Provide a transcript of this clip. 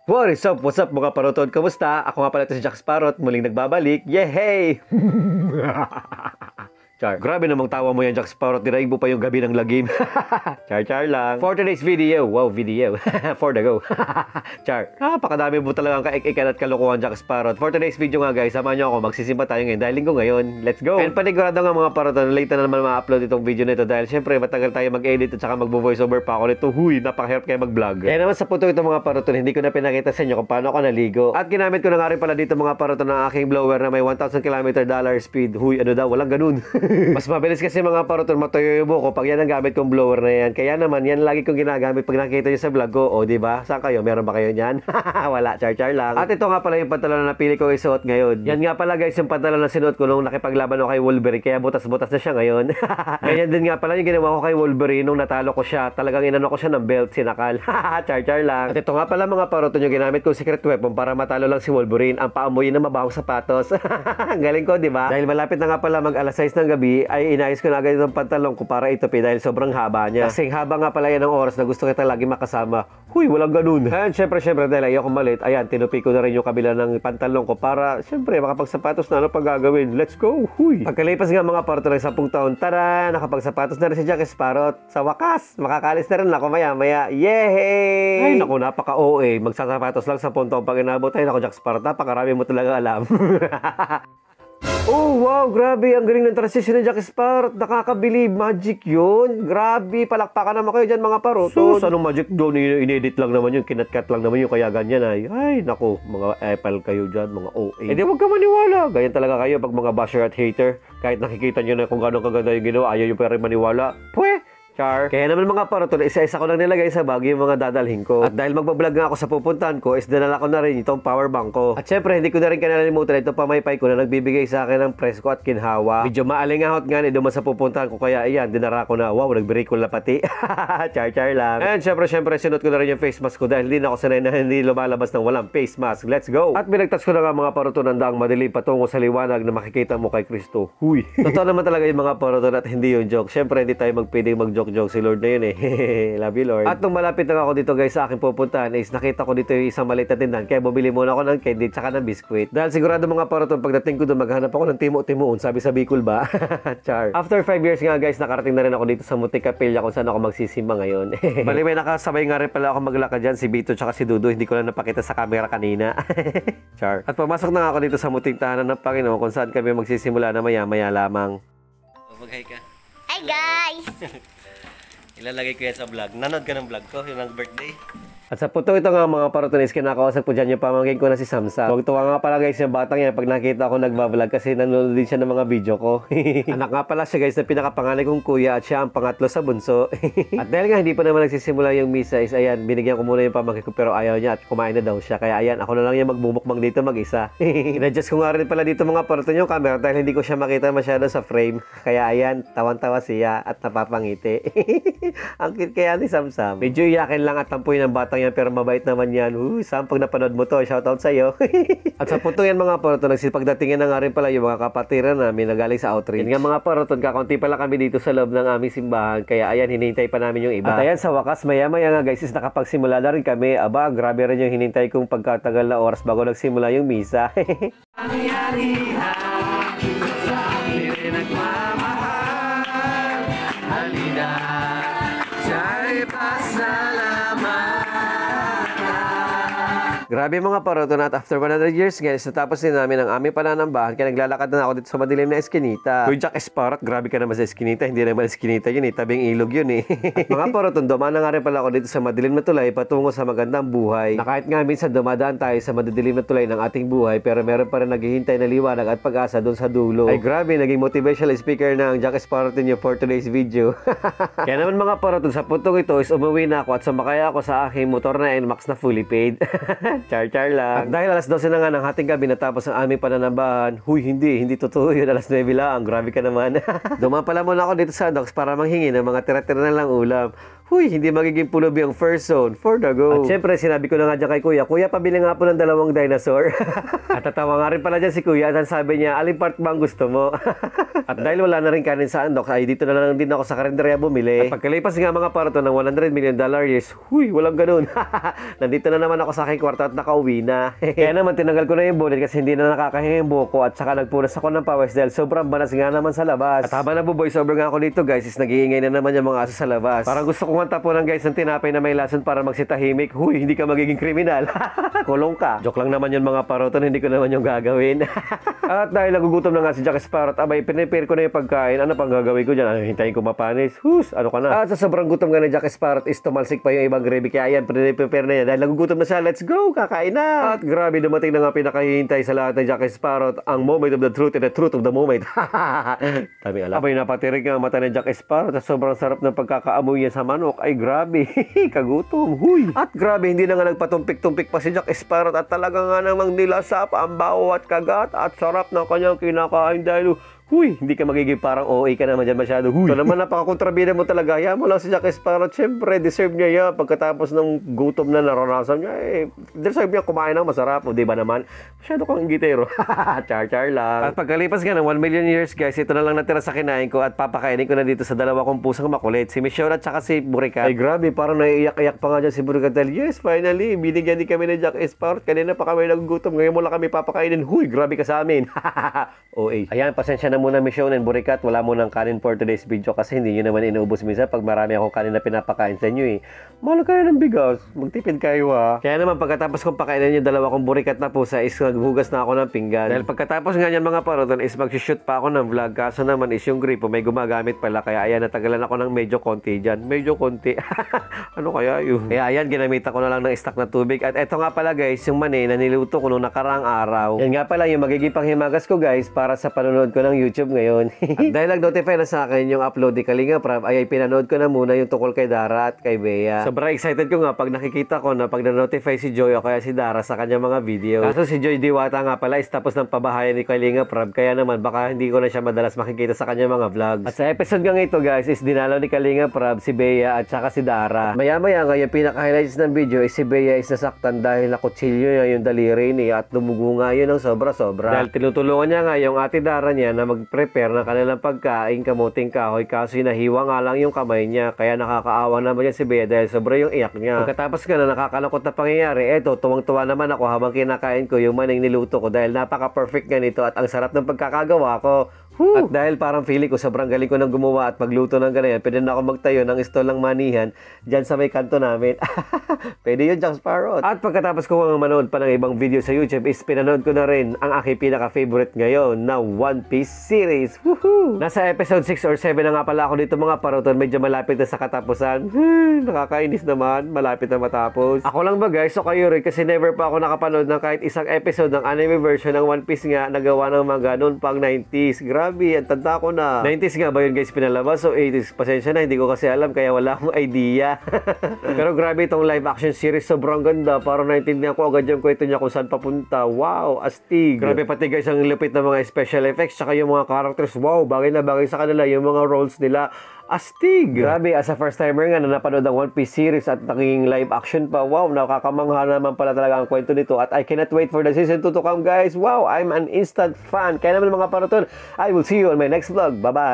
What is up? What's up mga paroton? Kamusta? Ako nga pala ito si Jack Sparrow, muling nagbabalik. Yehey! Char. Grabe namang tawa mo yan, Jack Sparrow. Diraig mo pa yung gabi ng lagim. Char lang. For today's video, wow, video. For the go. Char. Napakadami mo talagang kaik-ikan at kalokohan, Jack Sparrow. For today's video nga guys, samahan nyo ako. Magsisimba tayo ngayon dahil linggo ngayon. Let's go! And panigurado nga mga paroton, late na naman ma-upload itong video nito dahil syempre matagal tayo mag-edit at saka mag-voiceover pa ako nito. Huy, napakahirap kayo mag-vlog. Kaya naman sa punto ito mga paroton, hindi ko na pinakita sa inyo kung paano ako naligo. At ginamit ko na nga rin pala dito mga paroton ng aking blower na may 1,000 km speed. Huy, ano daw, walang ganun. Mas mabilis kasi mga paroton matuyo yung buko pag yan ang gamit kong blower na yan. Kaya naman, yan lagi kong ginagamit pag nakita nyo sa vlog ko. O, diba? Saan kayo? Meron ba kayo niyan? Wala, char lang. At ito nga pala yung pantalon na napili ko isuot ngayon. Yan nga pala guys, yung pantalon na sinuot ko nung nakipaglaban ako kay Wolverine. Kaya butas-butas na siya ngayon. Ganyan din nga pala yung ginawa ko kay Wolverine nung natalo ko siya. Talagang inano ko siya ng belt, sinakal. char lang. At ito nga pala mga paroton yung ginamit kong secret weapon para matalo lang si Wolverine. Ang paamoy na mabahong sapatos. Galing ko, diba? Dahil malapit na nga pala mag alas 6 ng gabi, ay inayos ko na agad itong pantalon ko para itupi dahil sobrang haba niya. Kasing haba nga pala yan ng oras na gusto kita lagi makasama. Huy, walang ganun. Ayan, syempre dahil ayaw ko malit, ayan, tinupi ko na rin yung kabila ng pantalon ko para, syempre, makapagsapatos na ano pang gagawin. Let's go! Huy! Pagkalipas nga mga parto ng 10 taon, tara, nakapagsapatos na rin si Jack Sparrow. Sa wakas, makakalis na rin ako maya-maya. Yehey! Ay, naku, napaka-OA. Magsasapatos lang 10 taon pag inabot. Ay, naku, Jack Sparrow, napakarami mo talaga alam. Oh, wow, grabe. Ang galing ng transition ni Jack Sparrow. Nakakabilib. Magic yun. Grabe. Palakpakan naman kayo dyan, mga paroton. Sus, anong magic doon? Inedit lang naman yun. Kinat-cut lang naman yun. Kaya ganyan ay. Ay, naku. Mga Apple kayo dyan. Mga OA. Eh, di huwag ka maniwala. Ganyan talaga kayo pag mga basher at hater. Kahit nakikita nyo na kung gano'ng kaganda yung ginawa, ayaw yung pera maniwala. Pweh! Char. Kaya naman mga paroton, isa-isa ko lang nilagay sa bag yung mga dadalhin ko. At dahil magbablog nga ako sa pupuntahan ko, is dinala ko na rin itong power bank ko. At syempre, hindi ko na rin kinalimutan itong pamaypay ko na nagbibigay sa akin ng presko at kinhawa. Medyo maalingahot nga ni duman sa pupuntahan ko, kaya ayan, dinara ko na. Wow, nagbiri ko na pati. char lang. And syempre, sinot ko na rin yung face mask ko dahil hindi na ako sanay na hindi lumalabas ng walang face mask. Let's go! At binagtas ko na nga mga paroton ang daang madilim patungo sa liwanag na makikita mo kay Kristo. Huy! Totoo naman talaga yung mga paroton at hindi yung joke. Syempre, hindi tayo magpwedeng mag-joke si Lord na yun eh. Love you, Lord. At nung malapit na ako dito guys sa aking pupuntahan is nakita ko dito yung isang maliit na tindahan. Kaya bumili muna ako ng candy tsaka ng biskwit. Dahil sigurado mga paroton pagdating ko doon maghanap ako ng timo-timoon. Sabi sa Bicol ba? Char. After 5 years nga guys, nakarating na rin ako dito sa Munting Kapilya kung saan ako magsisimba ngayon. Bali may nakasabay nga rin pala ako maglakad dyan, si Bito tsaka si Dudu. Hindi ko lang napakita sa camera kanina. Char. At pumasok na nga ako dito sa Munting Tahanan ng Panginoon kung saan kami magsisimula na maya-maya lamang. Mag-hi ka. Hi guys! Ilalagay ko yan sa vlog. Nanood ka ng vlog ko, yung birthday. At sa puto ito nga mga parotonis, kinakausap ko dyan yung pamangkin ko na si Samsa. Huwag tuwa nga pala guys yung batang yan pag nakita ko nagbablog kasi nanonood din siya ng mga video ko. Anak nga pala siya guys na pinakapanganay kong kuya at siya ang pangatlo sa bunso. At dahil nga hindi pa naman nagsisimula yung misa is ayan, binigyan ko muna yung pamangkin ko pero ayaw niya at kumain na daw siya. Kaya ayan, ako na lang yung magbumukbang dito mag-isa. In-adjust ko nga rin pala dito mga paroton yung camera dahil hindi ko siya makita masyado sa frame. Kaya ayan, tawan-tawa siya at napapangiti. Ang cute kaya ni Samsam. Medyo iyakin lang at tampuin ng batang yan pero mabait naman yan. Sam, pag napanood mo to, shoutout sa'yo. At sa punto yan mga paroton, nagsipagdatingin na nga rin pala yung mga kapatiran namin na galing sa outreach. Yan nga mga paroton, kakaunti pala kami dito sa loob ng aming simbahan. Kaya ayan, hinihintay pa namin yung iba. At ayan, sa wakas, maya-maya nga guys, is nakapagsimula na rin kami. Aba, grabe rin yung hinintay kong pagkatagal na oras bago nagsimula yung misa. Grabe mga paroton at after 100 years guys, natapos din namin ang aming pananambahan kaya naglalakad na ako dito sa madilim na eskinita. Kuya Jack Sparrow, grabe ka naman sa eskinita, hindi naman eskinita yun eh, tabing ilog yun eh. At mga paroton, dumaan na nga rin pala ako dito sa madilim na tulay patungo sa magandang buhay. Na kahit nga minsan dumadaan tayo sa madilim na tulay ng ating buhay pero meron pa rin naghihintay na liwanag at pag-asa doon sa dulo. Ay grabe, naging motivational speaker na ang Jack Sparrow niyo for today's video. Kaya naman mga paroton, sa puntong ito is umuwi na ako at sumakay ako sa aking motor na NMAX na fully paid. Char lang. At dahil alas 12 na nga ng hating gabi natapos ang aming pananambahan, huy, hindi totoo yun, alas 9 lang, grabe ka naman. Dumaan pala muna ako dito sa docks para manghingi ng mga tira-tira na lang ulam. Huy, hindi magiging pulubi ang first zone. For the go. At syempre, sinabi ko na nga dyan kay Kuya, Kuya, pabili nga po ng 2 dinosaur. At tatawa nga rin pala dyan si Kuya at sabi niya, alin part ba ang gusto mo? At dahil wala na rin kanin sa Andok, ay dito na lang din ako sa karinderya bumili. At pagkalipas nga mga parato ng $100 million years, huy, walang ganun. Nandito na naman ako sa aking kwarto at nakauwi na. Kaya naman tinanggal ko na yung bonnet kasi hindi na nakakahinga yung buhok ko at saka nagpunas ako ng pawis dahil sobrang banas nga naman sa labas. At habang nabuboys over nga ako dito guys, is nag-iingay na naman yung mga aso sa labas. Parang gusto kong tapunan guys ng tinapay na may lason para magsitahimik. Huy, hindi ka magiging kriminal. Kulong ka. Joke lang naman yun mga paroton, hindi ko naman yung gagawin. At dahil nagugutom na nga si Jack Sparrow, abay pinipare ko na yung pagkain. Ano pang gagawin ko dyan? Ano, hintayin ko mapanis? Hus, ano ka na? At sa sobrang gutom nga ni Jack Sparrow is tumalsik pa yung ibang gravy. Kaya yan, pinipare na yan. Dahil nagugutom na siya, let's go! Kakain na! At grabe, dumating na nga pinakahihintay sa lahat ng Jack Sparrow, ang moment of the truth and the truth of the moment. Dami alam. Abay, napatirig nga ang mata ni Jack Sparrow at sobrang sarap ng pagkakaamoy niya sa manok. Ay grabe, kagutom, huy. At grabe, hindi na nga nagpatumpik-tumpik pa si Jack Sparrow at talaga nga namang nilasap ang baho at kagat at sarap ng kanyang kinakain dahil huy, hindi ka magiging parang OA ka naman dyan masyado. Huy. Ito naman napakakontrabida mo talaga. Hayaan mo lang si Jack Sparrow. Siyempre, deserve niya yan. Pagkatapos ng gutom na naranasan niya, deserve niya kumain ng masarap. O, di ba naman? Masyado kang ingitero. Char-char lang. At pagkalipas nga ng 1 million years, guys, ito na lang natira sa kinain ko at papakainin ko na dito sa 2 kong pusang makulit. Si Michelle at saka si Burikat. Ay, grabe. Parang naiiyak-iyak pa nga dyan si Burikat. Yes, finally. Binigyan din kami ni Jack Sparrow. Kanina pa kami nagugutom. Ngayon mo lang kami papakainin. Huy, grabe ka sa amin. OA. Ayan, pasensya na muna Michelle and Burikat, wala mo ng kanin for today's video kasi hindi nyo naman inuubos minsan pag marami akong kanin na pinapakain sa inyo Mahal kayo ng bigas, magtipid kayo ha. Kaya naman pagkatapos kong pakainin yung 2 kong Burikat na pusa is naghugas na ako ng pinggan. Dahil pagkatapos nga yan mga paroton is mag-shoot pa ako ng vlog kaso naman is yung gripo may gumagamit pala kaya ayan natagalan ako ng medyo konti dyan. Medyo konti. Ano kaya yun? Kaya ayan ginamitan ko na lang ng stock na tubig at eto nga pala guys yung mani na niluto ko nung nakaraang araw. Yan nga pala yung magiging panghimagas ko guys para sa panonood ko ng YouTube ngayon. At dahil nag-notify na sa akin yung upload ni Kalinga Prab, ay pinanood ko na muna yung tungkol kay Dara at kay Bea. Sobrang excited ko nga pag nakikita ko na pag na-notify si Joy o kaya si Dara sa kanyang mga video. Kaso si Joy Diwata nga pala is tapos ng pabahayan ni Kalinga Prab, kaya naman baka hindi ko na siya madalas makikita sa kanyang mga vlogs. At sa episode nga ito guys is dinalaw ni Kalinga Prab si Bea at saka si Dara. Maya-maya nga yung pinaka-highlights ng video is si Bea is nasaktan dahil nakutsilyo niya yung daliri niya at dumugo nga yun ng sobra-sobra. Dahil tinutulungan niya nga yung ate Dara niya na mag-prepare ng kanilang pagkain, kamuting kahoy, kaso nahiwa nga lang yung kamay niya, kaya nakakaawa naman yan si Bea dahil sobra yung iyak niya. Pagkatapos nga na nakakalungkot na pangyayari, eto, tuwang-tuwa naman ako habang kinakain ko yung maning niluto ko dahil napaka-perfect nga nito at ang sarap ng pagkakagawa ko. Woo! At dahil parang feeling ko sobrang galing ko nang gumawa at magluto ng ganyan, pwede na ako magtayo ng stall ng manihan dyan sa may kanto namin. Pwede yun, Jack Sparrow. At pagkatapos ko manood pa ng ibang video sa YouTube is pinanood ko na rin ang aking pinaka-favorite ngayon na One Piece series. Woohoo! Nasa episode 6 or 7 na nga pala ako dito mga paroton, medyo malapit na sa katapusan. Nakakainis naman, malapit na matapos. Ako lang ba guys, so kayo rin kasi never pa ako nakapanood ng kahit isang episode ng anime version ng One Piece nga nagawa ng mga ganun pang 90s. Grabe, ang tanda ko na. 90s nga ba yun guys pinalabas? So 80s, pasensya na, hindi ko kasi alam kaya wala akong idea. Pero grabe itong live action series, sobrang ganda. Parang naintindihan ko agad yung kwento niya kung saan papunta. Wow, astig. Grabe pati guys ang lupit ng mga special effects tsaka yung mga characters. Wow, bagay na bagay sa kanila yung mga roles nila. Astig! Grabe, as a first timer nga na napanood ang One Piece series at naging live action pa. Wow, nakakamangha naman pala talaga ang kwento nito at I cannot wait for the season 2 to come guys. Wow, I'm an instant fan. Kaya naman mga paroton, I will see you on my next vlog. Bye-bye!